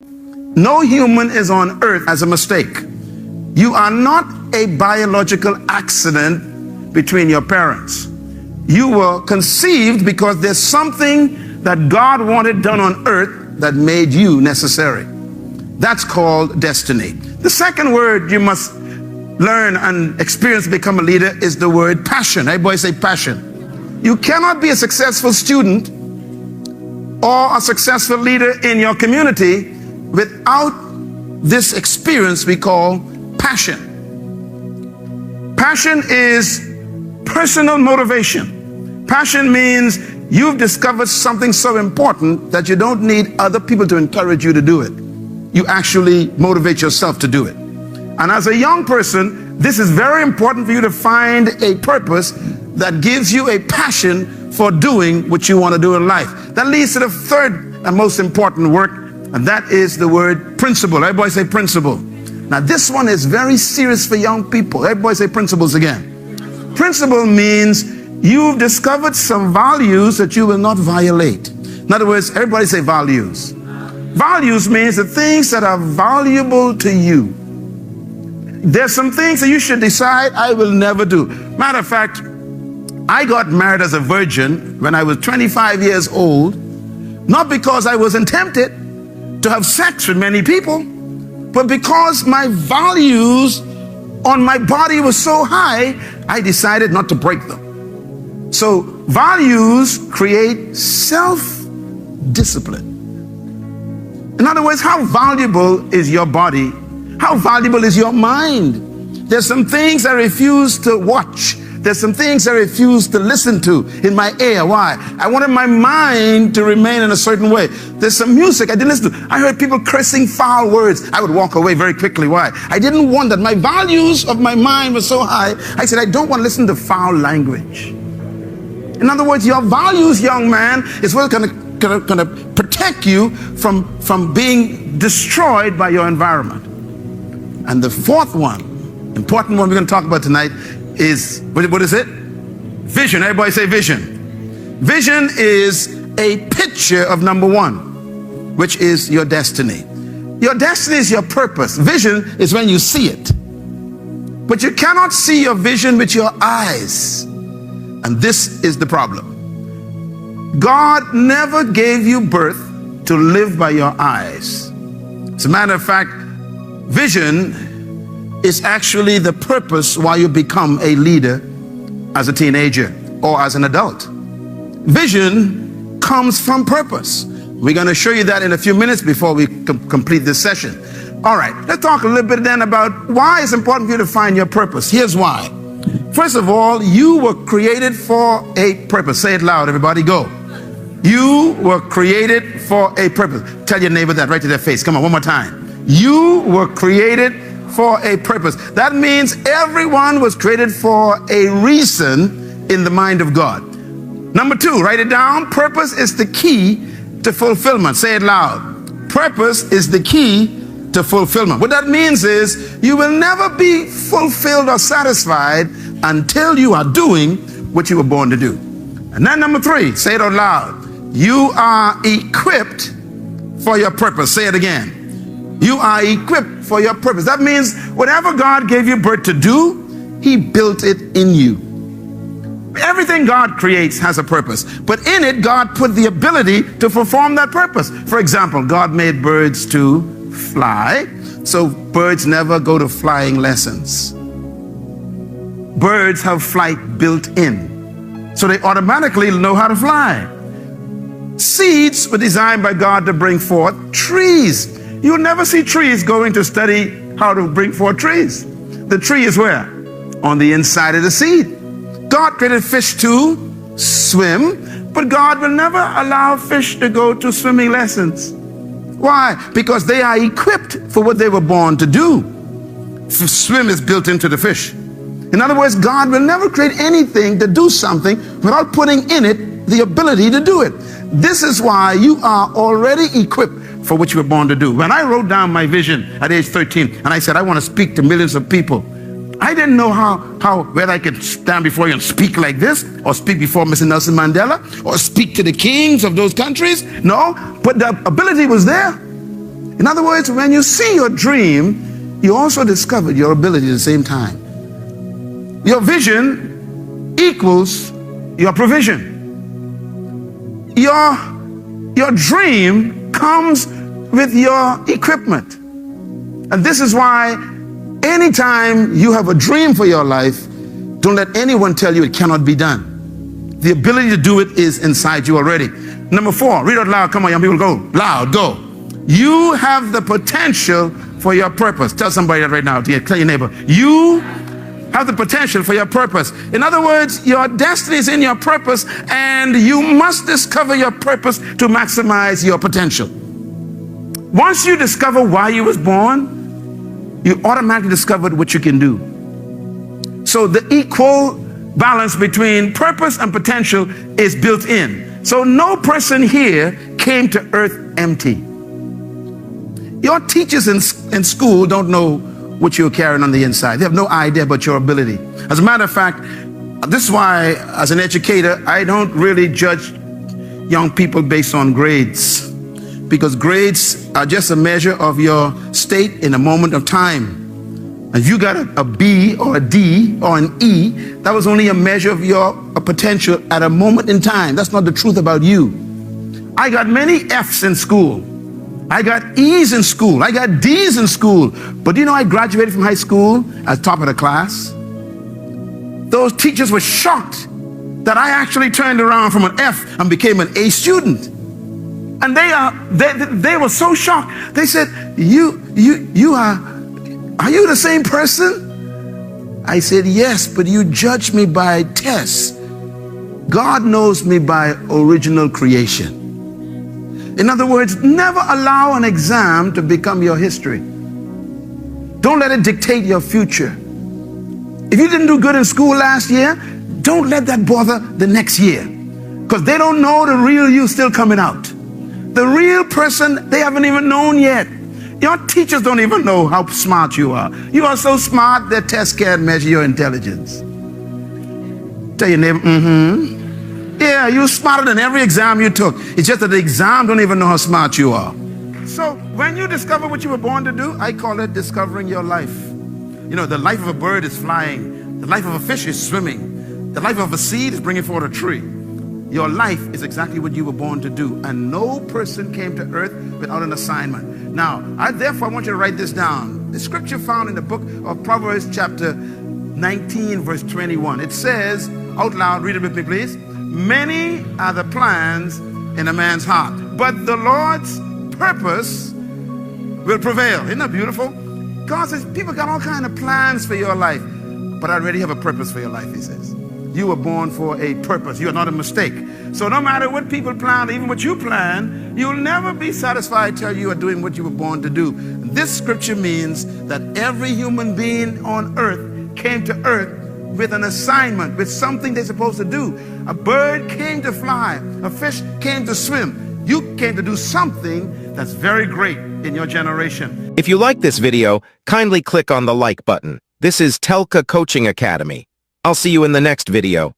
No human is on earth as a mistake. You are not a biological accident between your parents. You were conceived because there's something that God wanted done on earth that made you necessary. That's called destiny. The second word you must learn and experience to become a leader is the word passion. Everybody say passion. You cannot be a successful student or a successful leader in your community without this experience we call passion. Passion is personal motivation. Passion means you've discovered something so important that you don't need other people to encourage you to do it. You actually motivate yourself to do it. And as a young person, this is very important for you to find a purpose that gives you a passion for doing what you want to do in life. That leads to the third and most important word, and that is the word principle. Everybody say principle. Now this one is very serious for young people. Everybody say principles again. Principle means you've discovered some values that you will not violate. In other words, everybody say values. Values means the things that are valuable to you. There's some things that you should decide I will never do. Matter of fact, I got married as a virgin when I was 25 years old, not because I wasn't tempted to have sex with many people, but because my values on my body were so high, I decided not to break them. So values create self-discipline. In other words, how valuable is your body? How valuable is your mind? There's some things I refuse to watch. There's some things I refuse to listen to in my ear. Why? I wanted my mind to remain in a certain way. There's some music I didn't listen to. I heard people cursing foul words. I would walk away very quickly. Why? I didn't want that. My values of my mind were so high. I said, I don't want to listen to foul language. In other words, your values, young man, is what's going to protect you from being destroyed by your environment. And the fourth one, important one we're going to talk about tonight is, what is it? Vision. Everybody say vision. Vision is a picture of number one, which is your destiny. Your destiny is your purpose. Vision is when you see it. But you cannot see your vision with your eyes. And this is the problem. God never gave you birth to live by your eyes. As a matter of fact, vision is actually the purpose why you become a leader as a teenager or as an adult. Vision comes from purpose. We're going to show you that in a few minutes before we complete this session. All right, let's talk a little bit then about why it's important for you to find your purpose. Here's why. First of all, you were created for a purpose. Say it loud, everybody, go. You were created for a purpose. Tell your neighbor that right to their face. Come on, one more time. You were created for a purpose. That means everyone was created for a reason in the mind of God. Number two, write it down. Purpose is the key to fulfillment. Say it loud. Purpose is the key to fulfillment. What that means is you will never be fulfilled or satisfied until you are doing what you were born to do. And then number three, say it out loud. You are equipped for your purpose. Say it again. You are equipped for your purpose. That means whatever God gave you birth to do, He built it in you. Everything God creates has a purpose, but in it, God put the ability to perform that purpose. For example, God made birds to fly, so birds never go to flying lessons. Birds have flight built in, so they automatically know how to fly. Seeds were designed by God to bring forth trees. You'll never see trees going to study how to bring forth trees. The tree is where? On the inside of the seed. God created fish to swim, but God will never allow fish to go to swimming lessons. Why? Because they are equipped for what they were born to do. Swim is built into the fish. In other words, God will never create anything to do something without putting in it the ability to do it. This is why you are already equipped for what you were born to do. When I wrote down my vision at age 13 and I said I want to speak to millions of people, I didn't know whether I could stand before you and speak like this, or speak before Mr. Nelson Mandela, or speak to the kings of those countries. No, but the ability was there. In other words, when you see your dream, you also discovered your ability at the same time. Your vision equals your provision. Your dream comes with your equipment. And this is why anytime you have a dream for your life, don't let anyone tell you it cannot be done. The ability to do it is inside you already. Number 4, read out loud. Come on, young people, go. Loud, go. You have the potential for your purpose. Tell somebody that right now. Tell your neighbor. You have the potential for your purpose. In other words, your destiny is in your purpose, and you must discover your purpose to maximize your potential. Once you discover why you was born, you automatically discovered what you can do. So the equal balance between purpose and potential is built in. So no person here came to earth empty. Your teachers in school don't know what you're carrying on the inside. They have no idea about your ability. As a matter of fact, this is why, as an educator, I don't really judge young people based on grades, because grades are just a measure of your state in a moment of time. If you got a B or a D or an E, that was only a measure of your potential at a moment in time. That's not the truth about you. I got many F's in school. I got E's in school. I got D's in school. But do you know I graduated from high school as top of the class? Those teachers were shocked that I actually turned around from an F and became an A student. And they were so shocked. They said, are you the same person? I said, yes, but you judge me by tests. God knows me by original creation. In other words, never allow an exam to become your history. Don't let it dictate your future. If you didn't do good in school last year, don't let that bother the next year, because they don't know the real you still coming out. The real person they haven't even known yet. Your teachers don't even know how smart you are. You are so smart that tests can't measure your intelligence. Tell your neighbor, yeah, you're smarter than every exam you took. It's just that the exam don't even know how smart you are. So when you discover what you were born to do, I call it discovering your life. You know, the life of a bird is flying. The life of a fish is swimming. The life of a seed is bringing forth a tree. Your life is exactly what you were born to do. And no person came to earth without an assignment. Now, therefore, I want you to write this down. The scripture found in the book of Proverbs chapter 19, verse 21. It says, out loud, read it with me, please. Many are the plans in a man's heart, but the Lord's purpose will prevail. Isn't that beautiful? God says, people got all kinds of plans for your life, but I already have a purpose for your life, he says. You were born for a purpose. You are not a mistake. So no matter what people plan, even what you plan, you'll never be satisfied till you are doing what you were born to do. This scripture means that every human being on earth came to earth with an assignment, with something they're supposed to do. A bird came to fly. A fish came to swim. You came to do something that's very great in your generation. If you like this video, kindly click on the like button. This is Telka Coaching Academy. I'll see you in the next video.